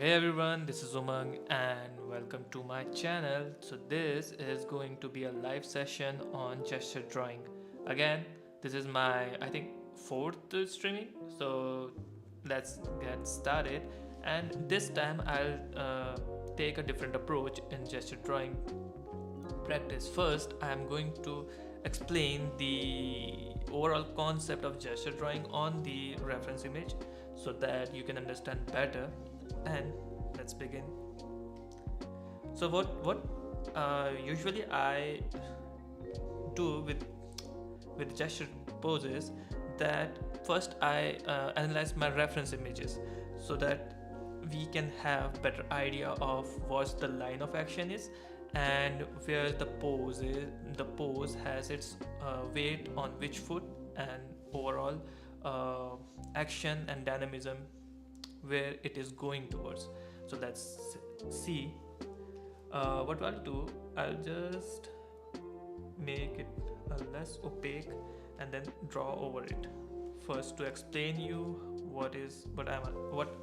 Hey everyone, this is Umang and welcome to my channel. So this is going to be a live session on gesture drawing. Again, this is my I think fourth streaming. So let's get started. And this time I'll take a different approach in gesture drawing practice. First, I am going to explain the overall concept of gesture drawing on the reference image so that you can understand better. And let's begin. So what usually I do with gesture poses, that first I analyze my reference images so that we can have better idea of what the line of action is and where the pose has its weight on which foot, and overall action and dynamism where it is going towards. So let's see what I'll do. I'll just make it less opaque and then draw over it first to explain you what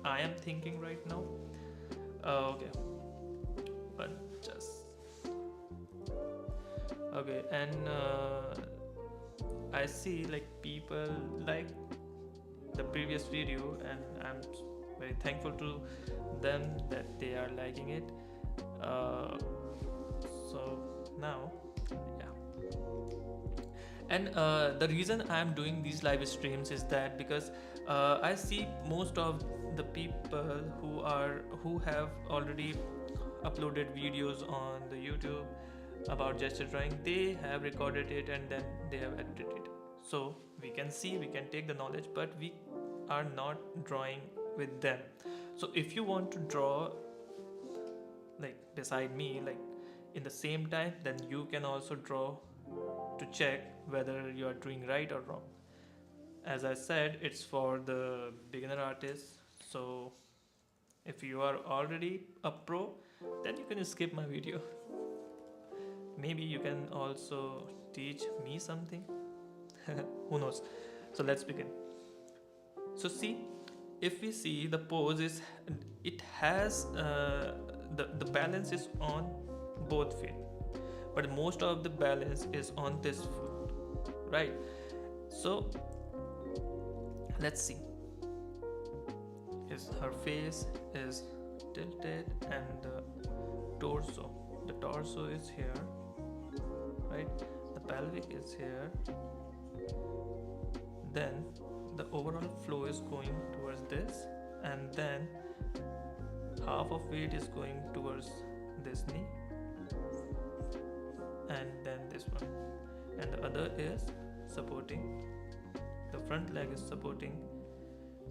I am thinking right now. Okay, but just okay. And I see like people like the previous video, and I'm very thankful to them that they are liking it. So now, yeah. And the reason I'm doing these live streams is that because I see most of the people who have already uploaded videos on the YouTube about gesture drawing, they have recorded it and then they have edited it. So we can see, we can take the knowledge, but we are not drawing with them. So if you want to draw like beside me, like in the same time, then you can also draw to check whether you are doing right or wrong. As I said, it's for the beginner artists. So if you are already a pro, then you can skip my video. Maybe you can also teach me something. Who knows? So let's begin. So see, if we see the pose is, it has the balance is on both feet, but most of the balance is on this foot, right? So let's see. Is her face is tilted and the torso is here, right? The pelvic is here. Then the overall flow is going towards this, and then half of it is going towards this knee, and then this one, and the other is supporting, the front leg is supporting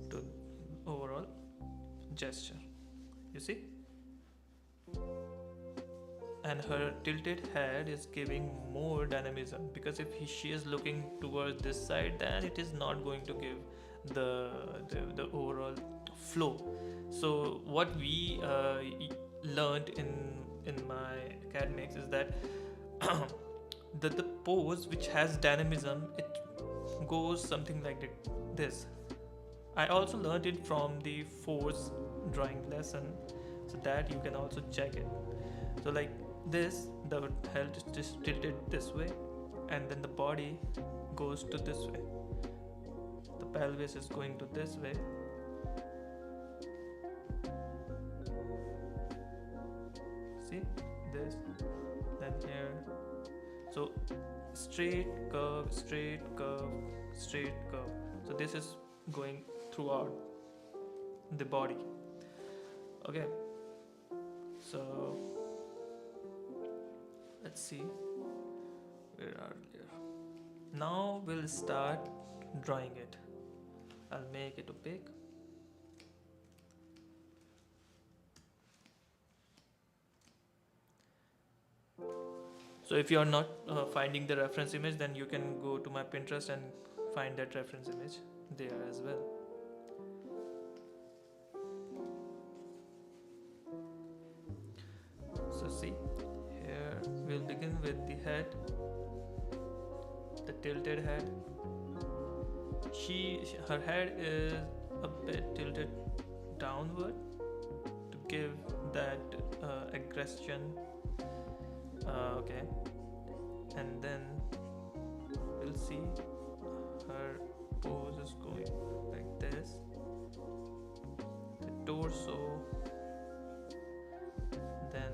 to overall gesture, you see. And her tilted head is giving more dynamism, because if she is looking towards this side, then it is not going to give the overall flow. So what we learned in my academics is that the pose which has dynamism, it goes something like this. I also learned it from the force drawing lesson, so that you can also check it. So like this, the head is just tilted this way, and then the body goes to this way, the pelvis is going to this way, see this, then here. So straight curve, straight curve, straight curve. So this is going throughout the body. Okay, so let's see, where are we? Now we'll start drawing it. I'll make it opaque. So if you are not finding the reference image, then you can go to my Pinterest and find that reference image there as well. So see, here we'll begin with the head, the tilted head. Her head is a bit tilted downward to give that aggression. Okay, and then we'll see her pose is going like this. The torso, then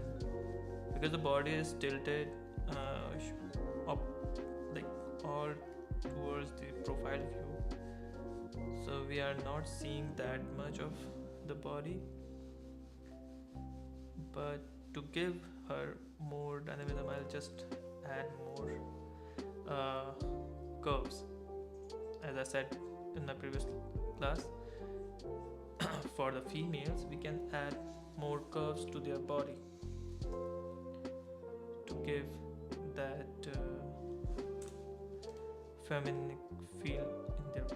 because the body is tilted up, like all towards the profile view, so we are not seeing that much of the body. But to give her more dynamism, I'll just add more curves. As I said in my previous class, for the females, we can add more curves to their body to give that feminine feel in their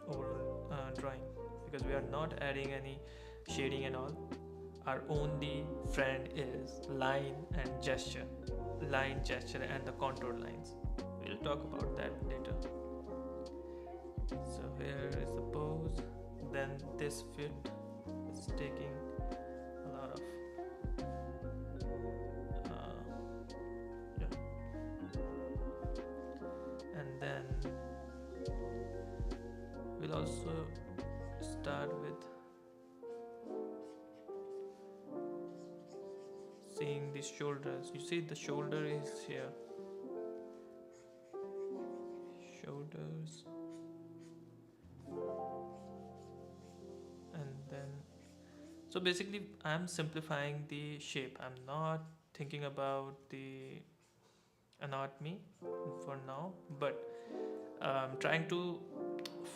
overall drawing, because we are not adding any shading and all. Our only friend is line and gesture, and the contour lines. We'll talk about that later. So here is the pose. Then this fit is taking a lot of yeah. And then we'll also start with seeing the shoulders. You see the shoulder is here. Shoulders. And then, so basically I'm simplifying the shape. I'm not thinking about the anatomy for now, but I'm trying to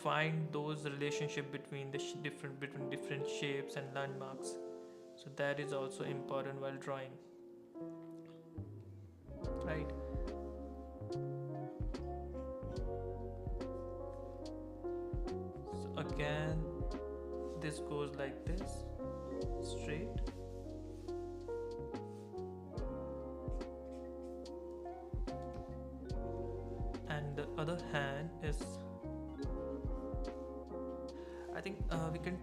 find those relationship between the different shapes and landmarks. So that is also important while drawing, right? So again, this goes like this, straight. And the other hand is, I think we can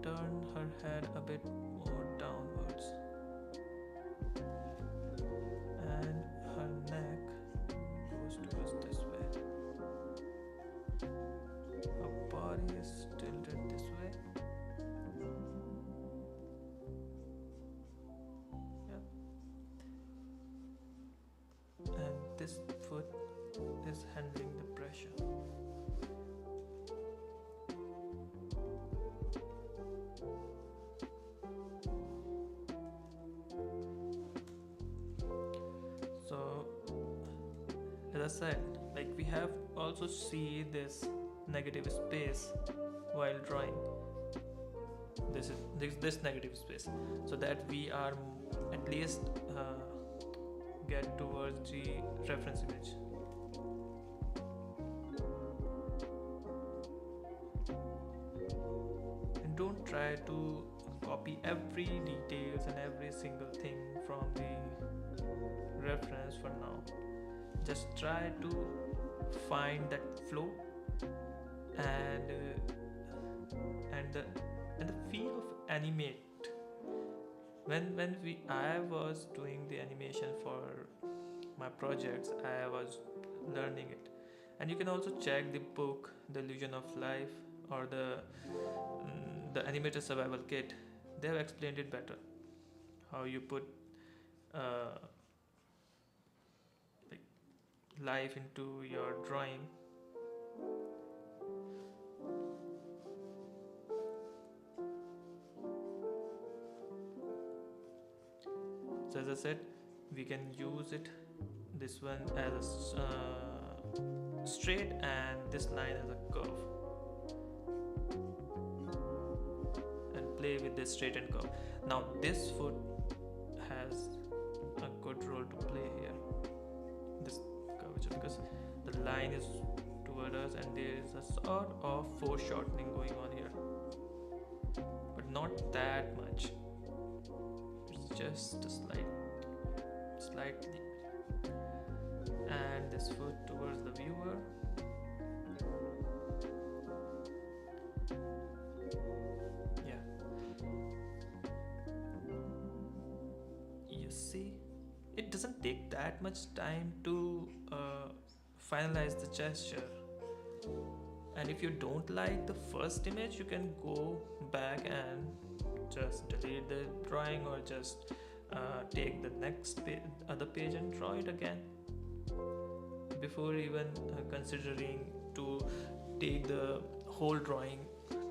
turn her head a bit more downwards, and her neck goes towards this way. Her body is tilted this way. Yeah. And this foot is handling the pressure. So as I said, like we have also see this negative space while drawing. This negative space, so that we are at least get towards the reference image. And don't try to copy every details and every single thing from the reference for now. Just try to find that flow and the feel of animate. When I was doing the animation for my projects, I was learning it. And you can also check the book, The Illusion of Life, or the Animator Survival Kit. They have explained it better, how you put like life into your drawing. So as I said, we can use it, this one as a straight and this line as a curve, and play with this straight and curve. Now this foot has a good role to play here, this curvature, because the line is toward us and there is a sort of foreshortening going on here, but not that much. It's just a slightly, and this foot towards the viewer. Yeah, see, it doesn't take that much time to finalize the gesture. And if you don't like the first image, you can go back and just delete the drawing, or just take the next other page and draw it again, before even considering to take the whole drawing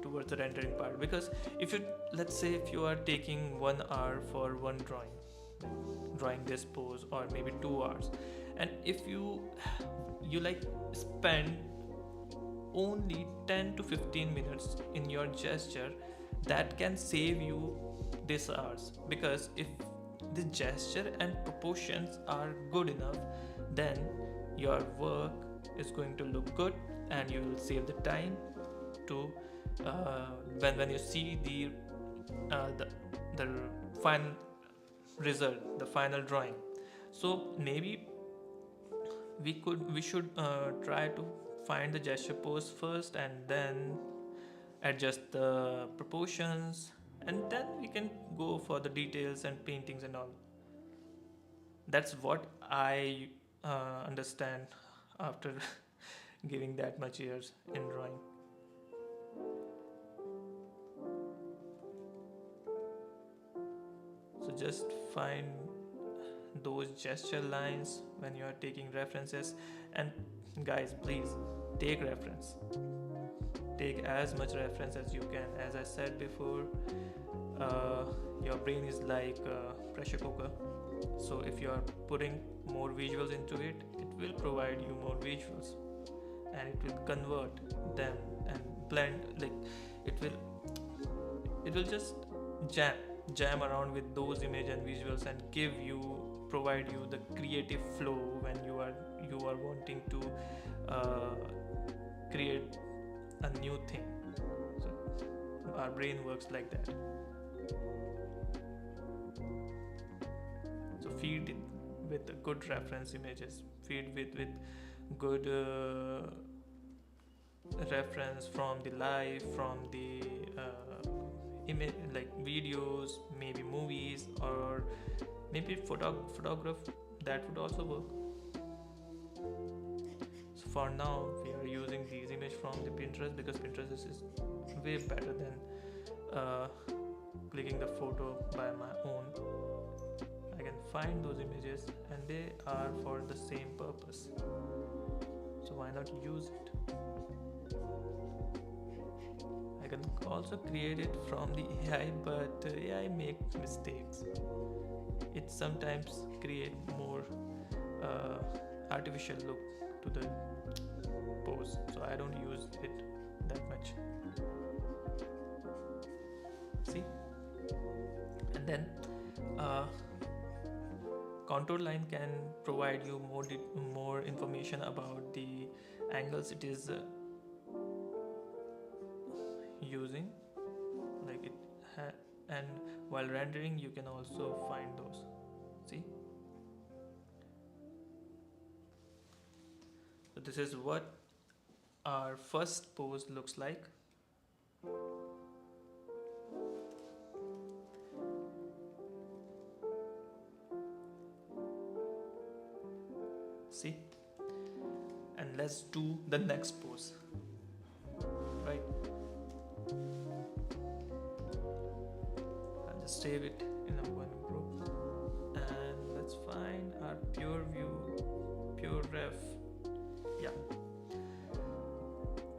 towards the rendering part. Because if you, let's say if you are taking 1 hour for one drawing this pose, or maybe 2 hours, and if you like spend only 10 to 15 minutes in your gesture, that can save you this hours. Because if the gesture and proportions are good enough, then your work is going to look good, and you will save the time to when you see the final result, the final drawing. So maybe we should try to find the gesture pose first, and then adjust the proportions, and then we can go for the details and paintings and all. That's what I understand after giving that much years in drawing. So just find those gesture lines when you are taking references. And guys, please take reference, take as much reference as you can. As I said before, your brain is like a pressure cooker. So if you are putting more visuals into it, it will provide you more visuals, and it will convert them and blend, like it will just jam around with those image and visuals, and provide you the creative flow when you are wanting to create a new thing. So our brain works like that. So feed it with good reference images, feed with good reference from the life, from the image, like videos, maybe movies, or maybe photograph. That would also work. So for now we are using these images from the Pinterest, because Pinterest is way better than clicking the photo by my own. I can find those images, and they are for the same purpose, so why not use it? I can also create it from the AI, but AI make mistakes. It sometimes create more artificial look to the pose, so I don't use it that much. See, and then contour line can provide you more information about the angles it is using, like and while rendering you can also find those. See, so this is what our first pose looks like. See, and let's do the next pose, right? I'll just save it in a one group, and let's find our pure ref. Yeah,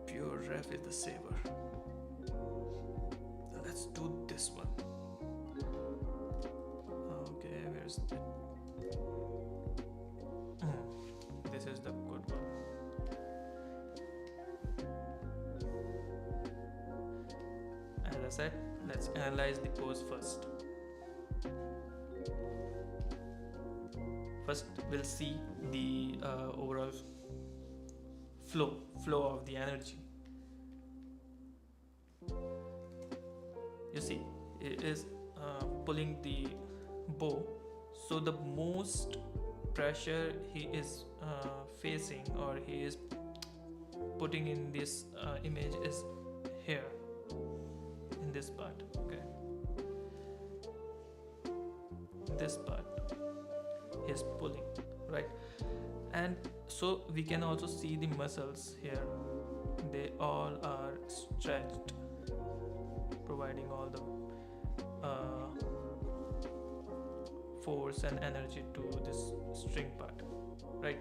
pure ref is the saver. Let's do this one. Okay, where's the this is the good one. As I said, let's analyze the pose first. First, we'll see the overall flow of the energy. You see, it is pulling the bow, so the most pressure he is facing, or he is putting in this image, is here in this part. Okay, this part. he's pulling, right? And so we can also see the muscles here, they all are stretched, providing all the force and energy to this string part, right?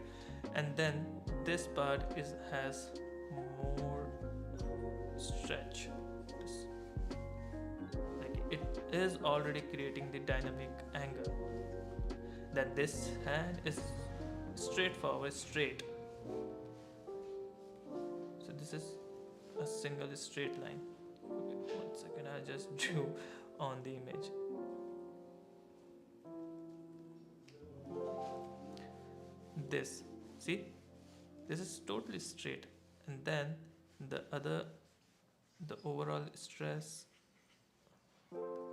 And then this part has more stretch. This, like it is already creating the dynamic angle. Then this hand is straightforward, straight. So this is a single straight line. Okay, 1 second, I just drew on the image. This, see, this is totally straight, and then the overall stress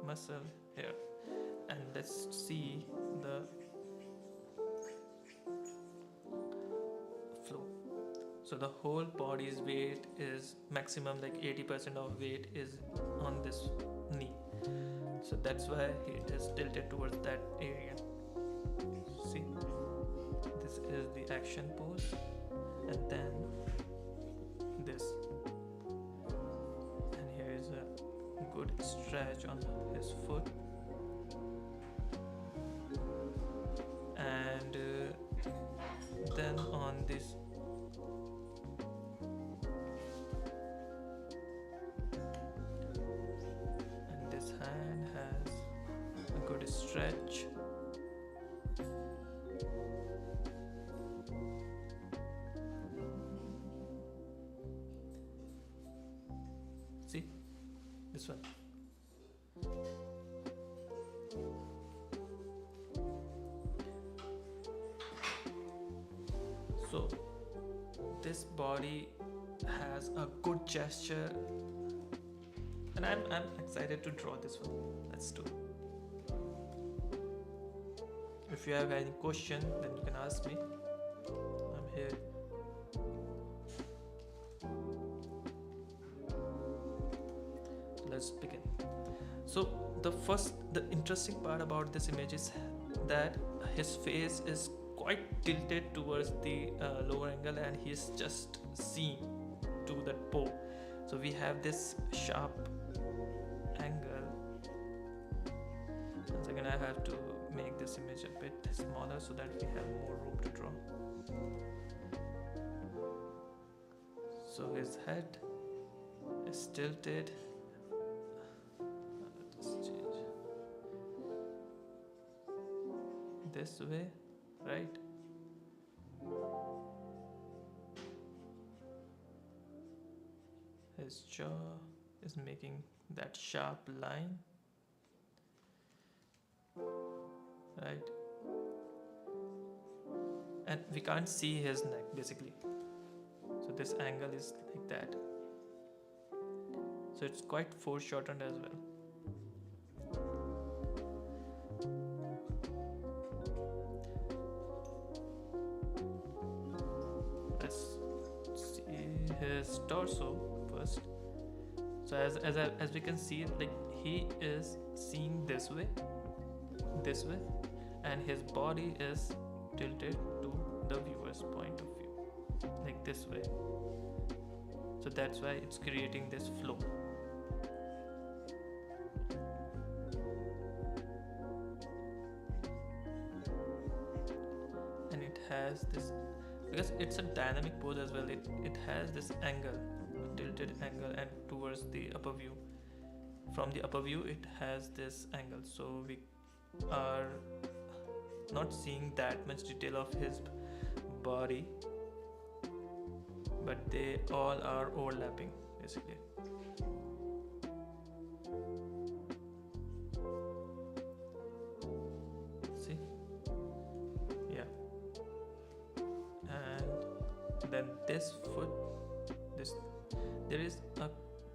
muscle here, and let's see the flow. So the whole body's weight is maximum, like 80% of weight is on this knee, so that's why it is tilted towards that area. See, this is the action pose, and then this, and here is a good stretch on his foot, and then on this, and this hand has a good stretch. See, this one. So this body has a good gesture, and I'm excited to draw this one. Let's do it. If you have any question, then you can ask me. I'm here. Let's begin. So the interesting part about this image is that his face is quite tilted towards the lower angle, and he's just seen to that pole. So we have this sharp angle. 1 second, I have to make this image a bit smaller so that we have more room to draw. So his head is tilted. Let's change this way, right? His jaw is making that sharp line, right? And we can't see his neck basically, so this angle is like that, so it's quite foreshortened as well. Let's see his torso first. So as we can see, like he is seeing this way, and his body is tilted to the viewer's point of view, like this way. So that's why it's creating this flow. And it has this, because it's a dynamic pose as well, it has this angle, a tilted angle, and towards the upper view. From the upper view it has this angle, so we are not seeing that much detail of his body, but they all are overlapping basically. See? Yeah. And then this foot, there is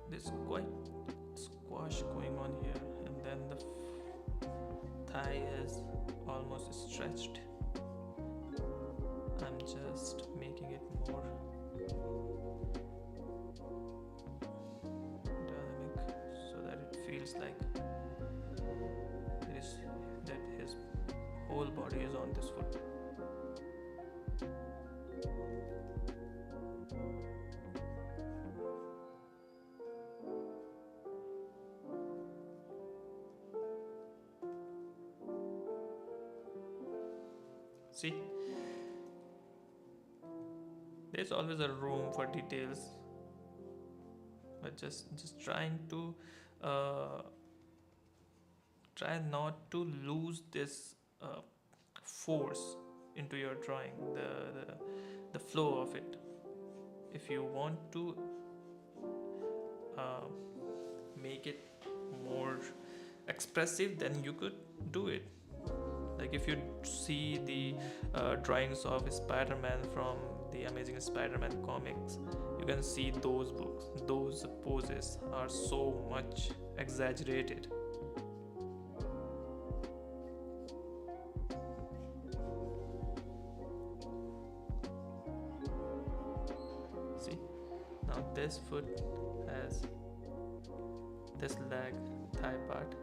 this quite squash going on here, and then the thigh is almost stretched. I'm just making it more dynamic so that it feels like that his whole body exactly is on this foot. See, there's always a room for details, but just trying to uh, try not to lose this force into your drawing, the flow of it. If you want to uh, make it more expressive, then you could do it. Like if you see the drawings of Spider-Man from the Amazing Spider-Man comics, you can see those books, those poses are so much exaggerated. See, now this foot has this leg, thigh part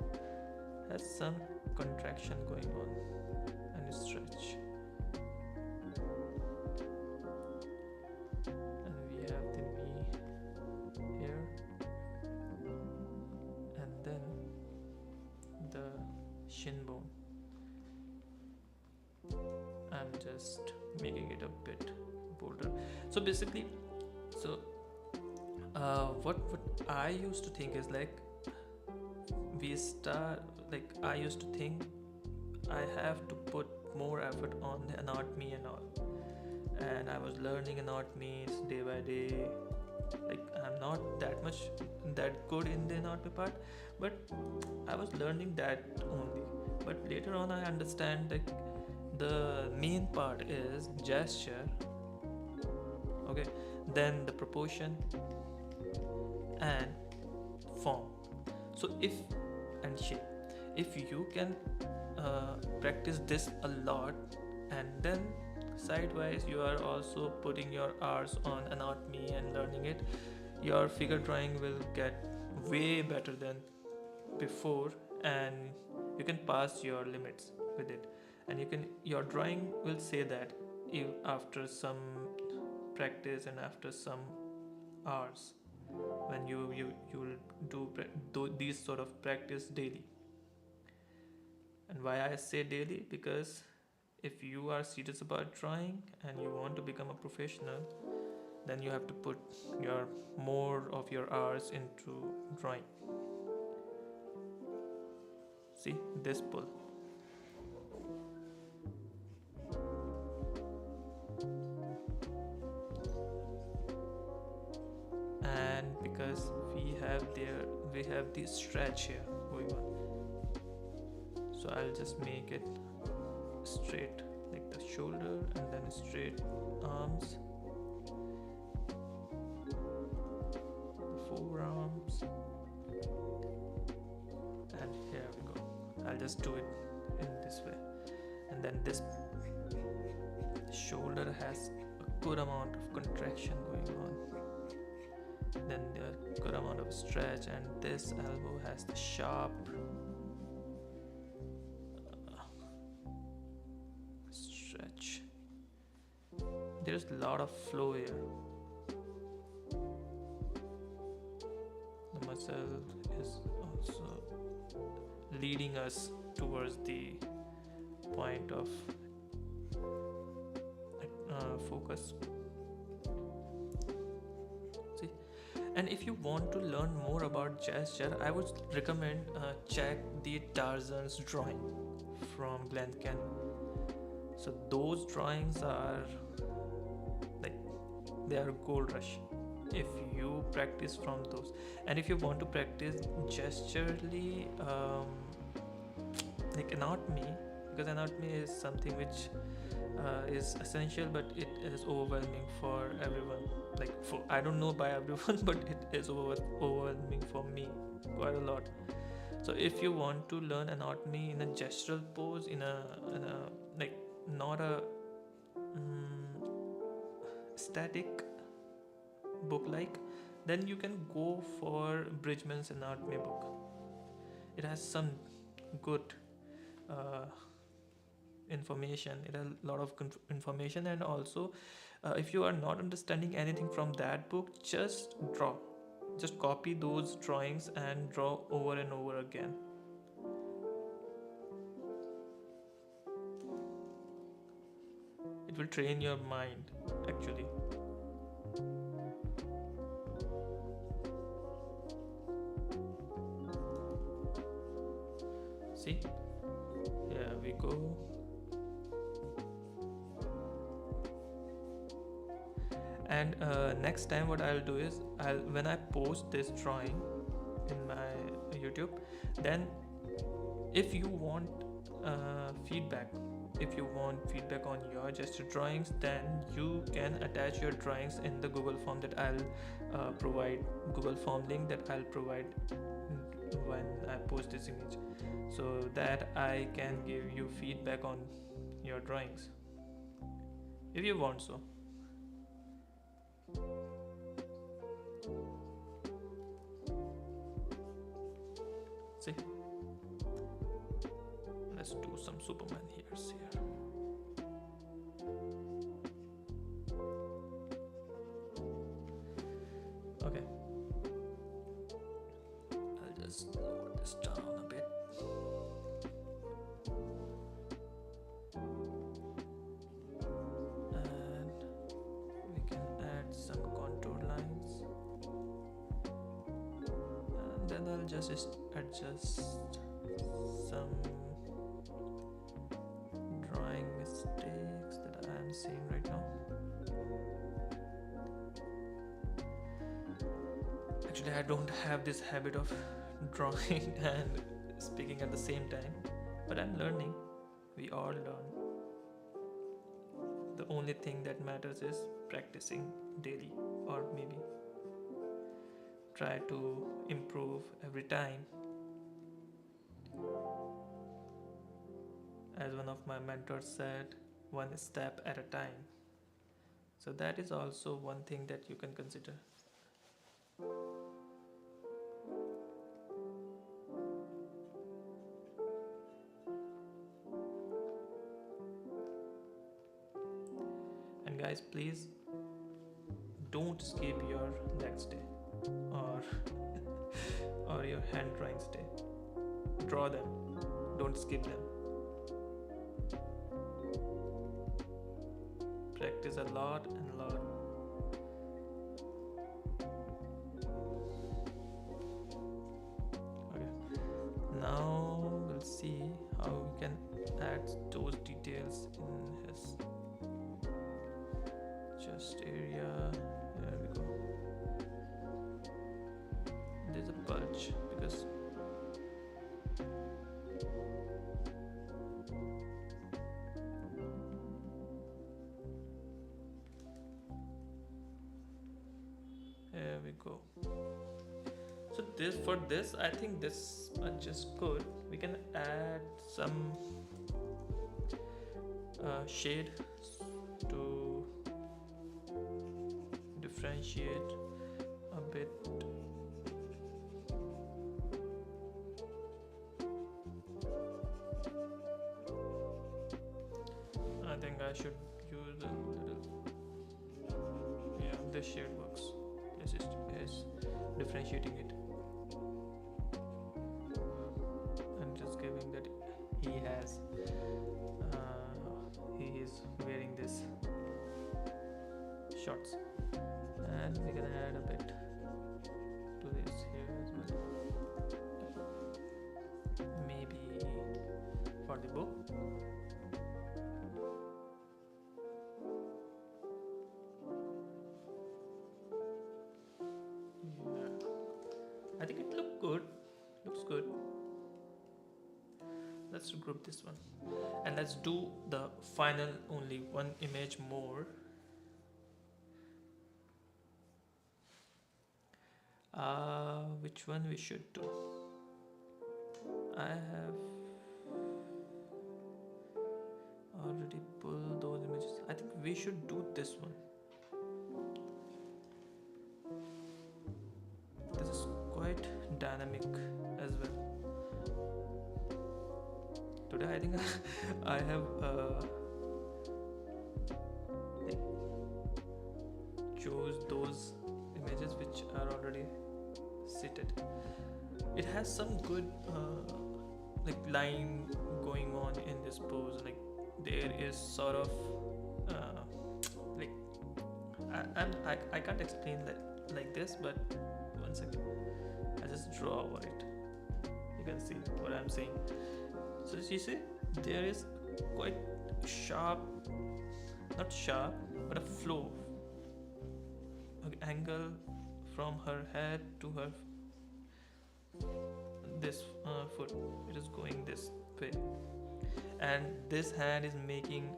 has some contraction going on and stretch. And we have the knee here, and then the shin bone. I'm just making it a bit bolder. So basically, so what I used to think is like I used to think I have to put more effort on the anatomy and all, and I was learning anatomy day by day. Like I'm not that good in the anatomy part, but I was learning that only. But later on I understand that the main part is gesture, okay, then the proportion and form. So if and shape, if you can practice this a lot, and then sidewise you are also putting your hours on anatomy and learning it, your figure drawing will get way better than before, and you can pass your limits with it. And your drawing will say that if after some practice and after some hours, when you will do these sort of practice daily. And why I say daily, because if you are serious about drawing and you want to become a professional, then you have to put your more of your hours into drawing. See this pull, and because we have this stretch here going on, so I'll just make it straight, like the shoulder, and then straight arms, forearms, and here we go. I'll just do it in this way, and then this shoulder has a good amount of contraction going on, then the good amount of stretch, and this elbow has the sharp stretch. There's a lot of flow here. The muscle is also leading us towards the point of focus. See, and if you want to learn more about gesture, I would recommend check the Tarzan's drawing from Glen Canyon. So those drawings are like, they are gold rush if you practice from those. And if you want to practice gesturally, like anatomy, because anatomy is something which is essential, but it is overwhelming for everyone. Like I don't know by everyone, but it is overwhelming for me quite a lot. So if you want to learn anatomy in a gestural pose, in a like not a static book like, then you can go for Bridgman's anatomy book. It has some good information. It has a lot of information, and also if you are not understanding anything from that book, just draw. Just copy those drawings and draw over and over again. It will train your mind actually. See, here we go. And next time what I'll do is, when I post this drawing in my YouTube, then if you want feedback, if you want feedback on your gesture drawings, then you can attach your drawings in the Google form that I'll provide, Google form link that I'll provide when I post this image, so that I can give you feedback on your drawings if you want so. See, let's do some Superman hairs here. Okay, I'll just lower this down a bit. And we can add some contour lines. And then I'll just adjust some drawing mistakes that I am seeing right now. Actually, I don't have this habit of drawing and speaking at the same time, but I'm learning. We all learn. The only thing that matters is practicing daily, or maybe try to improve every time. As one of my mentors said, one step at a time. So that is also one thing that you can consider. And guys, please don't skip your next day or or your hand drawings day. Draw them, don't skip them. Practice a lot and a lot. Okay, now we'll see how we can add those details in his chest area. There we go. There's a bulge because there we go. So this, for this, I think this much is good. We can add some shade to differentiate a bit. I think I should use a little, yeah, this shade works. This is differentiating it and just giving that he is wearing this shorts, and we can add a bit to this here as well, maybe for the bow. I think it looks good. Let's group this one and let's do the final, only one image more. Which one we should do? I have already pulled those images. I think we should do this one. This is quite dynamic as well. today I think I have like chose those images which are already seated. It has some good like line going on in this pose. Like there is sort of like I can't explain like this, but one second, I just draw over it. You can see what I'm saying. So you see, there is quite sharp, not sharp, but a flow, angle from her head to her this foot. It is going this way, and this hand is making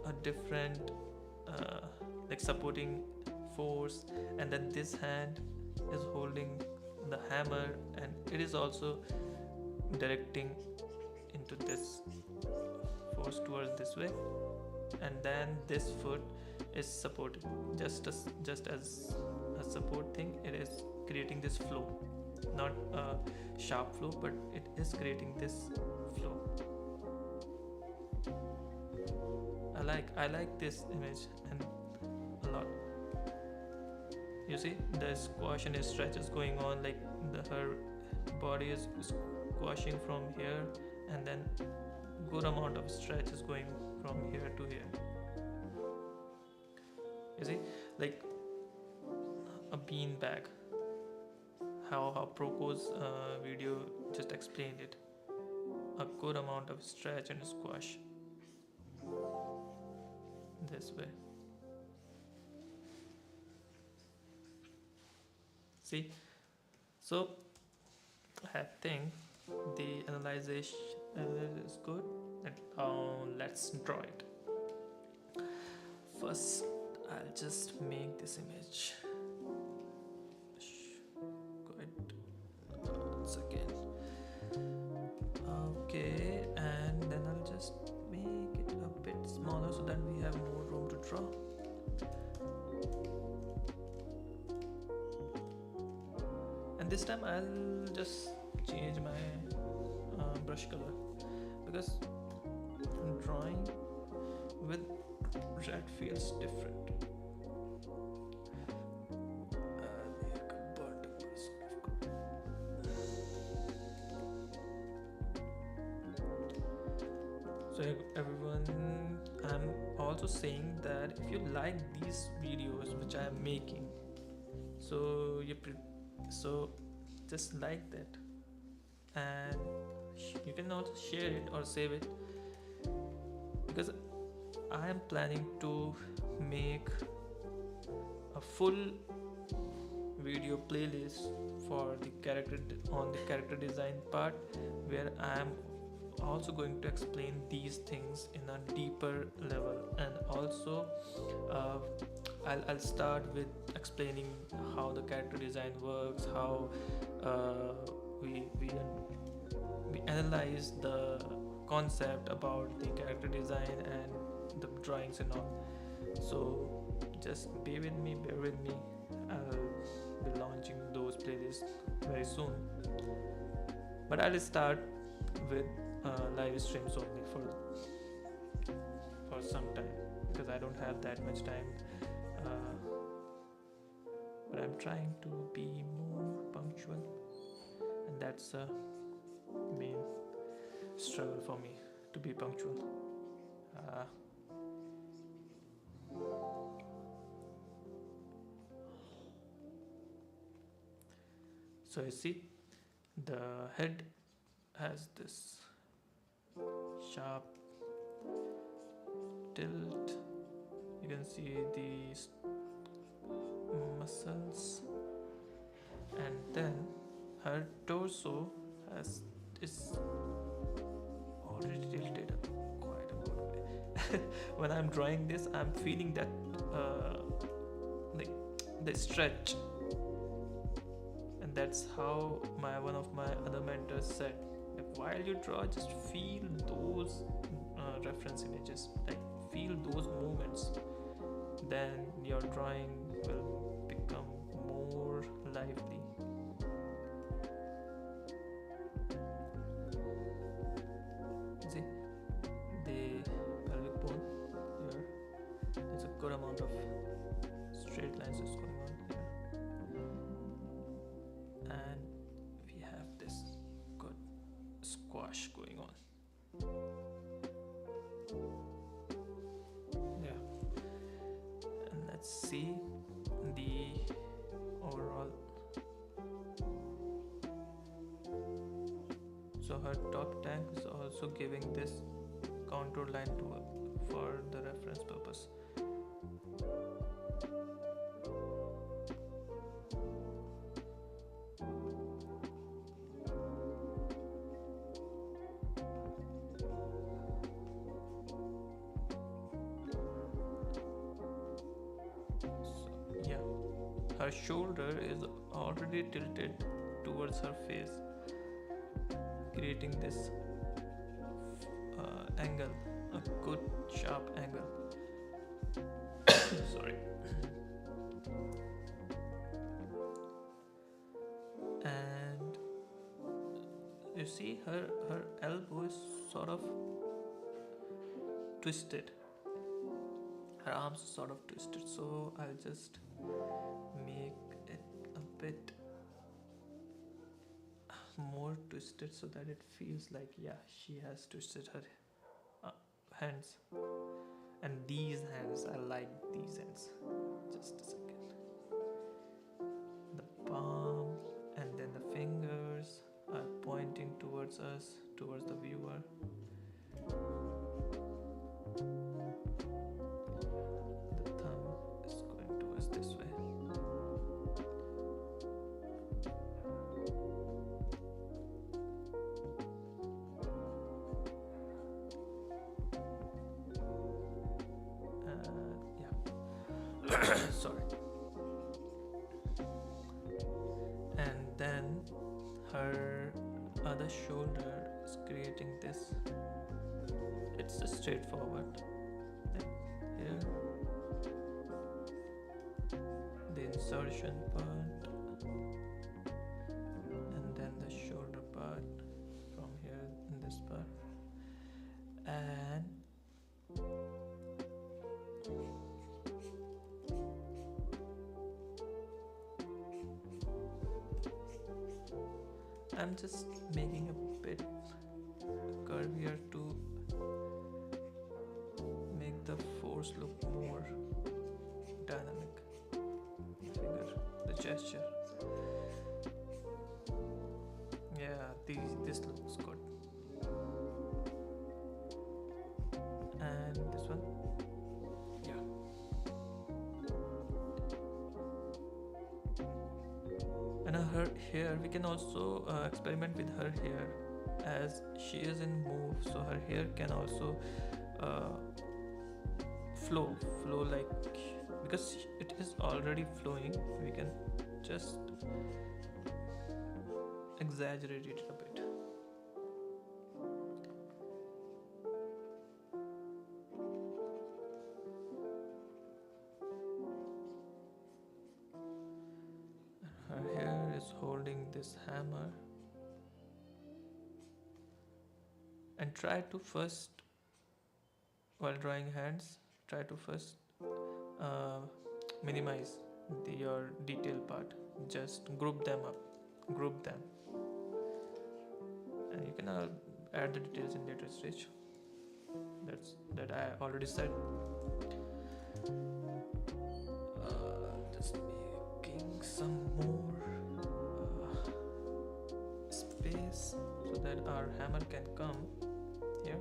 a different like supporting force, and then this hand is holding the hammer, and it is also directing into this force towards this way, and then this foot is supported just as a support thing. It is creating this flow, not a sharp flow, but it is creating this flow. I like this image and a lot. You see the squash and stretch is going on, like her body is squashing from here, and then good amount of stretch is going from here to here. You see, like a bean bag, how Proko's video just explained it. A good amount of stretch and squash this way. See, so I think the analysis is good, and let's draw it. First, I'll just make this image. Good. One second. Okay, and then I'll just make it a bit smaller so that we have more room to draw. And this time I'll just change my brush color, because drawing with red feels different. So everyone, I'm also saying that if you like these videos which I am making, so so just like that, and you can also share it or save it, because I am planning to make a full video playlist for the character design part, where I am also going to explain these things in a deeper level, and also I'll start with explaining how the character design works, how we analyze the concept about the character design and the drawings and all. So just bear with me. I'll be launching those playlists very soon, but I'll start with live streams only for some time, because I don't have that much time, but I'm trying to be more punctual, and that's a main struggle for me, to be punctual. So you see, the head has this sharp tilt. You can see these muscles, and then her torso is already tilted quite a good way. When I'm drawing this, I'm feeling that like the stretch, and that's how one of my other mentors said, while you draw, just feel those reference images, like feel those movements, then your drawing will become more lively. good amount of straight lines is going on here, and we have this good squash going on. Yeah, and let's see the overall. So her top tank is also giving this contour line to for the reference purpose. So yeah, her shoulder is already tilted towards her face, creating this angle, a good sharp angle. Sorry. And you see her elbow is sort of twisted. Her arms are sort of twisted, so I'll just make it a bit more twisted so that it feels like, yeah, she has twisted her hands. And these hands, I like these hands. Just a second. The palm and then the fingers are pointing towards us, towards the viewer. The thumb is going towards this way. Sorry. And then her other shoulder is creating this. It's a straightforward. Then here, the insertion part, and then the shoulder part from here in this part, and I'm just making a bit curvier to make the force look more dynamic. Figure the gesture. Yeah, this looks good. And this one, yeah. And her hair, we can also experiment with her hair, as she is in move, so her hair can also flow like, because it is already flowing, we can just exaggerate it a bit. Her hair is holding this hammer, and try to first, while drawing hands, try to first minimize your detail part. Just group them up, group them, and you can add the details in later stage. That I already said. Just making some more space so that our hammer can come here.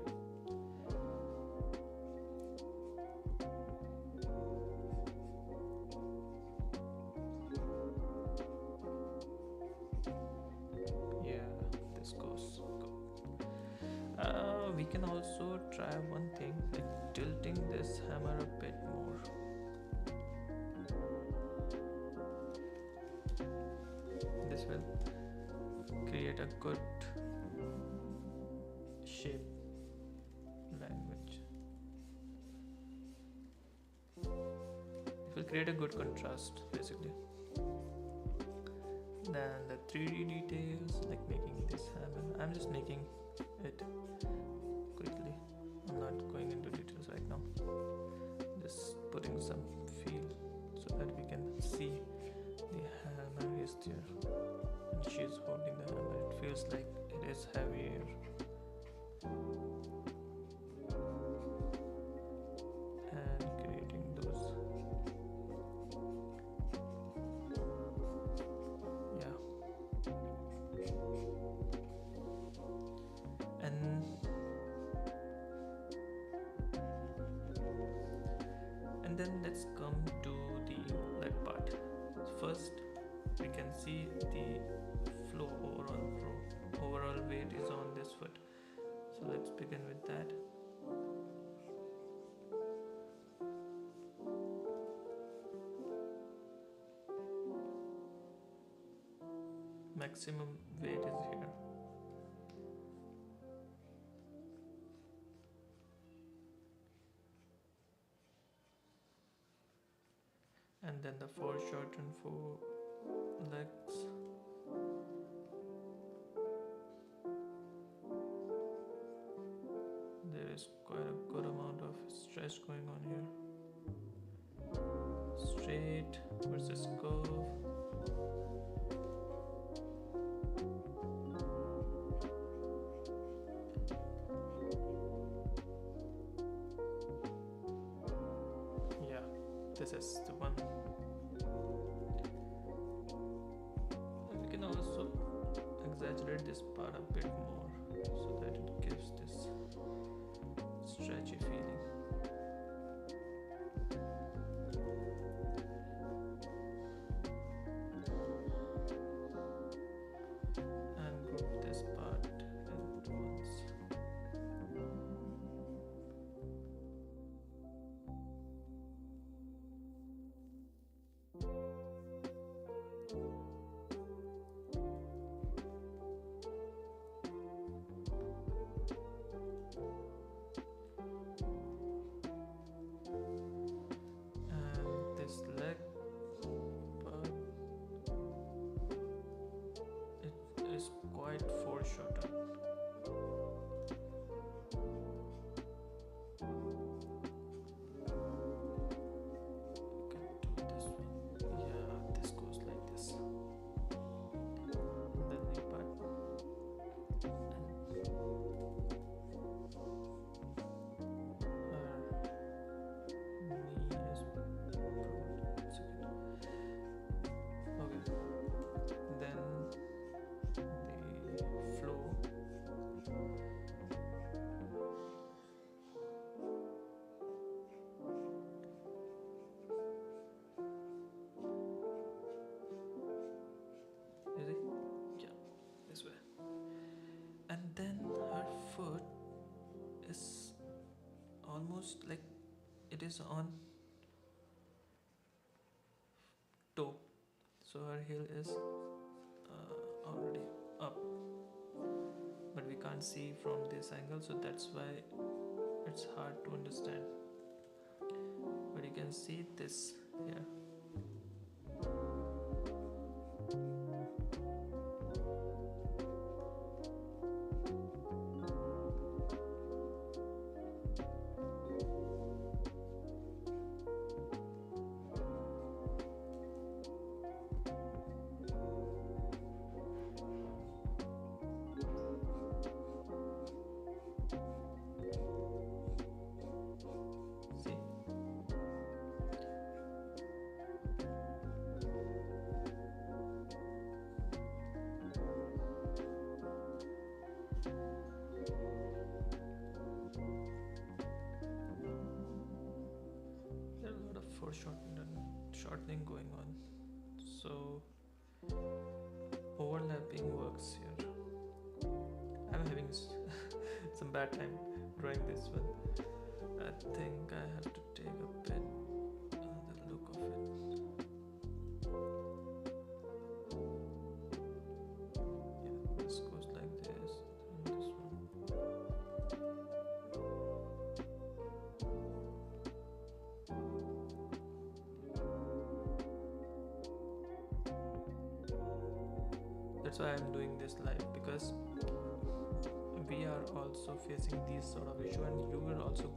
We can also try one thing, like tilting this hammer a bit more. This will create a good shape language. It will create a good contrast, basically. Then the 3D details, like making this hammer. I'm just making it quickly. I'm not going into details right now. Just putting some And then let's come to the leg part. First, we can see the flow, overall weight is on this foot. So let's begin with that. Maximum weight is here. And then the foreshortened legs. There is quite a good amount of stretch going on here. Straight versus curve. Yeah, this is the one. And we can also exaggerate this part a bit more so that it gives this stretchy feeling. And group this part into ones. And this leg part, it is quite foreshortened. We can do this one. Yeah, this goes like this. The knee part. Her knee is probably second. Okay. Then the flow. Is it? Yeah, this way. And then her foot is almost like it is on toe. So her heel is already up. But we can't see from this angle, so that's why it's hard to understand. But you can see this here. See? There's a lot of shortening going on. So overlapping works here. I'm having some bad time drawing this one. I think I have to take a bit the look of it. Yeah, this goes like this, and this one. That's why I'm doing this live, because we are also facing these sort of issues, and you are also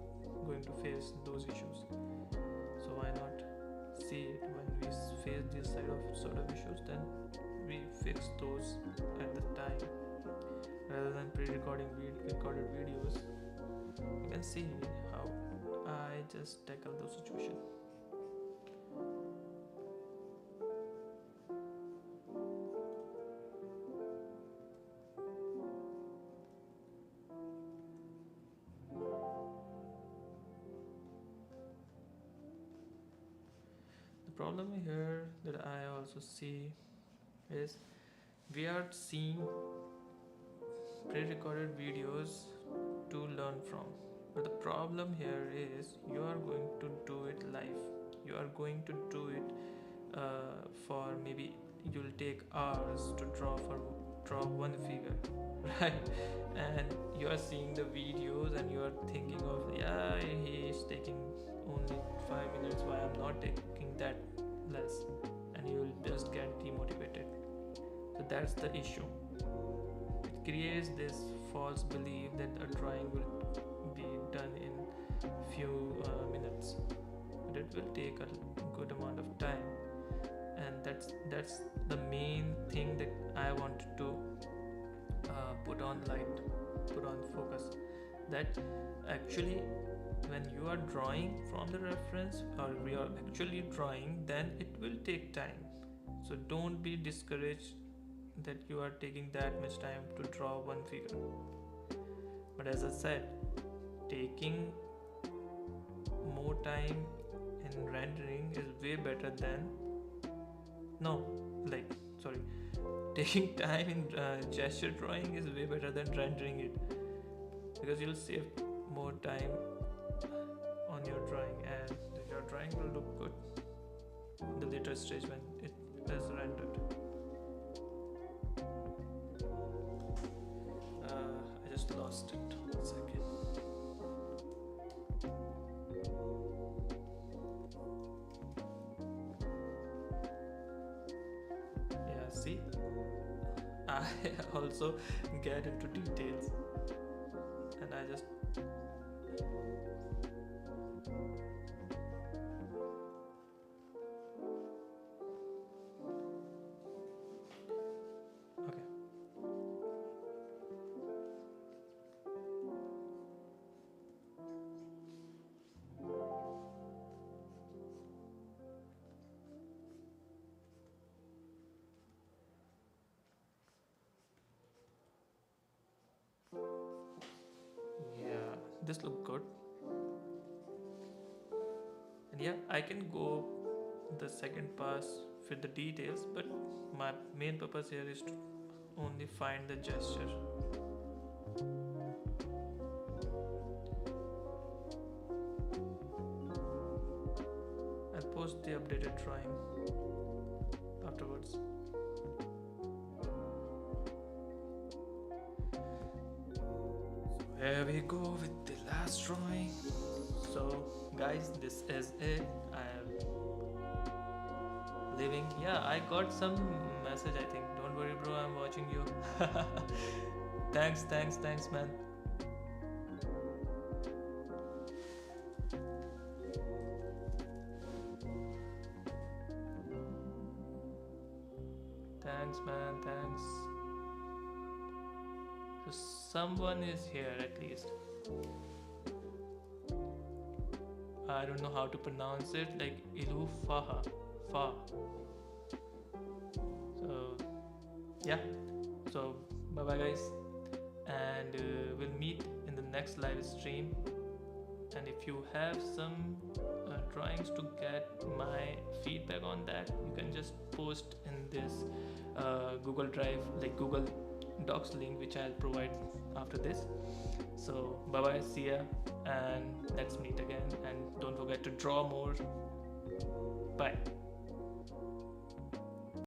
going to face those issues. So why not see it when we face this sort of issues? Then we fix those at the time rather than recorded videos. You can see how I just tackle those situations. problem here that I also see is we are seeing pre-recorded videos to learn from, but the problem here is you are going to do it live. You are going to do it for maybe you'll take hours to draw one figure, right? And you are seeing the videos and you are thinking of, yeah, he is taking only 5 minutes, why I'm not taking that less, and you will just get demotivated. So that's the issue. It creates this false belief that a drawing will be done in few minutes, but it will take a good amount of time. And that's the main thing that I wanted to put on light, put on focus, that actually when you are drawing from the reference or we are actually drawing, then it will take time. So don't be discouraged that you are taking that much time to draw one figure. But as I said, taking more time in rendering is way better than taking time in gesture drawing is way better than rendering it, because you'll save more time on your drawing and your drawing will look good in the later stage when it is rendered. I just lost it. 1 second. Yeah, see, I also get into details and I just okay. Yeah, this look good. And yeah, I can go the second pass with the details, but my main purpose here is to only find the gesture. I'll post the updated drawing afterwards. So here we go with the last drawing. So guys, this is it. I am leaving. Yeah, I got some message, I think. Don't worry bro, I'm watching you. Thanks man. Thanks man, thanks. So someone is here at least. I don't know how to pronounce it, like Ilu Faha. Fa. So yeah. So bye bye guys, and we'll meet in the next live stream. And if you have some drawings to get my feedback on that, you can just post in this Google Drive, like Google Docs link, which I'll provide after this. So bye bye, see ya, and let's meet again, and don't forget to draw more. Bye.